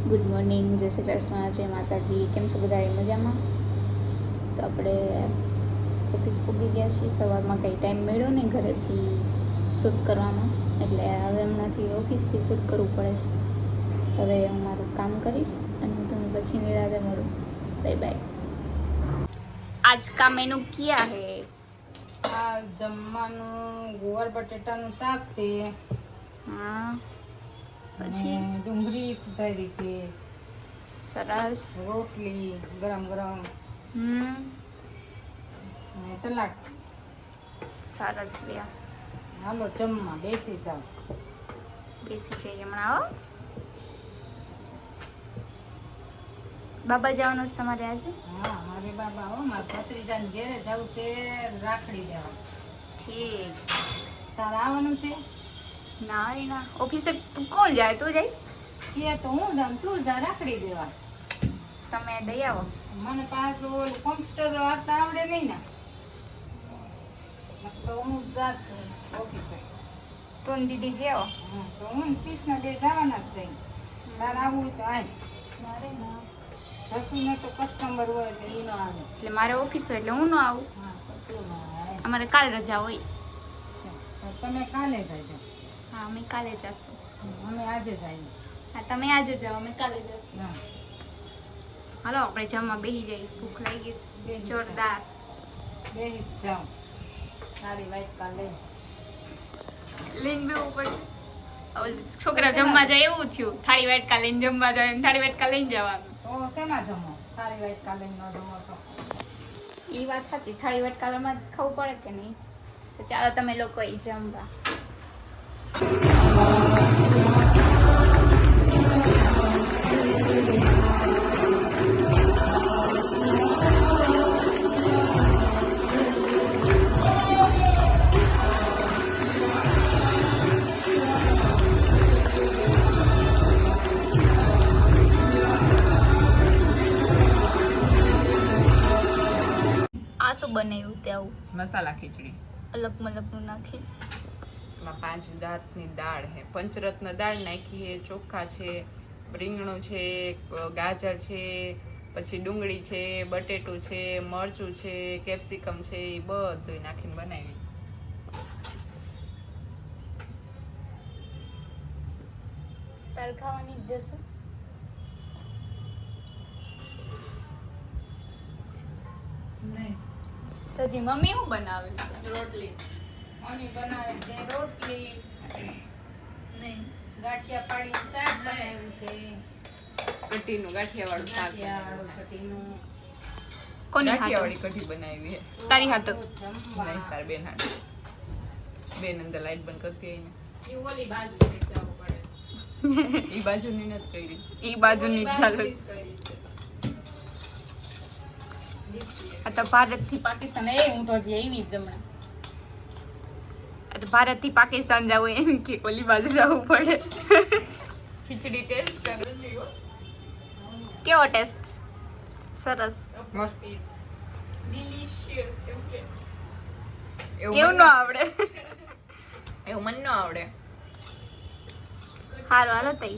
Good morning, જય શ્રી કૃષ્ણ, જય માતાજી. કેમ છો બધા? મજામાં? તો આપણે ઓફિસ પૂગી ગયા છીએ. સવારમાં કંઈ ટાઈમ મળ્યો નહીં ઘરેથી શૂટ કરવાનો, એટલે હવે હમણાંથી ઓફિસથી શૂટ કરવું પડે છે. હવે હું મારું કામ કરીશ અને તમને પછી નિરાતે મળું. Bye bye. આજ કા મેનુ કિયા હે? આ જમવાનું ગુવાર બટેટાનું શાક છે. હા, પછી ડુંગળી સુધારી છે. સરસ. રોટલી ગરમ ગરમ અને સલાડ. સરસ રહ્યા. હાલો જમવા બેસી જાઓ. બેસી જઈએ હમણાં. આવો બાબા જવાનું છે તમારે આજે? હા, મારે બાબા હો, મારા ભત્રીજાને ઘેરે જવું છે રાખડી દેવા. ઠીક. તારે આવવાનું છે? ના રે ના, ઓફિસે તું કોણ જાય? તું જાય? એ તો હું જાઉં, તું જા રાખડી દેવા. તમે દઈ આવો. મને પાછું ઓલું કોમ્પ્યુટર વાંચતા આવડે નહીં ને, તો હું જાત ઓફિસે. તું ને દીદી જાઓ. હા, તો હું ને કૃષ્ણ બે જવાના જ છે. તારે આવવું હોય તો આય. મારે ના. જસુને તો કસ્ટમર હોય એટલે એ ન આવે. એટલે મારે ઓફિસ હોય એટલે હું ન આવું. હા, તો તું ન આવે. અમારે કાલ રજા હોય. તો તમે કાલે જજો. હા, અમે કાલે જશું. અમે આજે જઈએ. હા, તમે આજે જાઓ, અમે કાલે જશું. હા, હાલો આપણે જમવા બેસી જઈએ. ભૂખ લાગી છે જોરદાર. બેસી જ જાઓ. સાડી વાઈટ કાલે લઈને બેવું પડે. છોકરા જમવા જાય એવું થયું. થાળી વાટકા લઈને જમવા જાય, થાળી વાટકા લઈને જવાનું. તો શેમાં જમો? સાડી વાઈટ કાલે ન જમો તો એ વાત સાચી. થાળી વાટકામાં ખાવું પડે કે નહીં? તો ચાલો તમે લોકો એ જમવા. આ શું બનાવ્યું તે આવું મસાલા ખીચડી અલગ મલકનું નાખી? એમાં 5 જાતની દાળ છે. પંચરત્ન દાળ નાખી છે, ચોખા છે, રીંગણું છે, ગાજર છે, પછી ડુંગળી છે, બટેટું છે, મરચું છે, કેપ્સિકમ છે, એ બધું નાખીને બનાવીશ. તાર ખાવાની જ જશું. નહીં, તો જી મમ્મી શું બનાવે છે? રોટલી. મમ્મી બનાવે છે રોટલી, નહીં, ગાંઠિયા પાડીને શાક બનાવ્યું છે. કઢીનું ગાંઠિયાવાળું શાક ગાંઠિયાવાળું બનાવ્યું. કઢીનું. કોની ગાંઠિયાવાળી હાટું? કઢી બનાવી છે. તારી હાટું? જમવા. નહીં, તાર બેન હાટુ. બેન અંદર લાઈટ બંધ કરતી હોય ને ઈ ઓલી બાજુ લઈ જવું પડે. એ બાજુની નથી કરી. એ બાજુની જ ચાલુ છે. આ તો ભારતથી પાકિસ્તાન. હું તો હજી એવી જ હમણાં. આ તો ભારતથી પાકિસ્તાન જવું એમ કે ઓલી બાજુ જવું પડે. ખીચડી ટેસ્ટ કરો. કેવો ટેસ્ટ? સરસ. મસ્ત. એવું ન આવડે. એવું મને ન આવડે. હાલો હાલો તઈ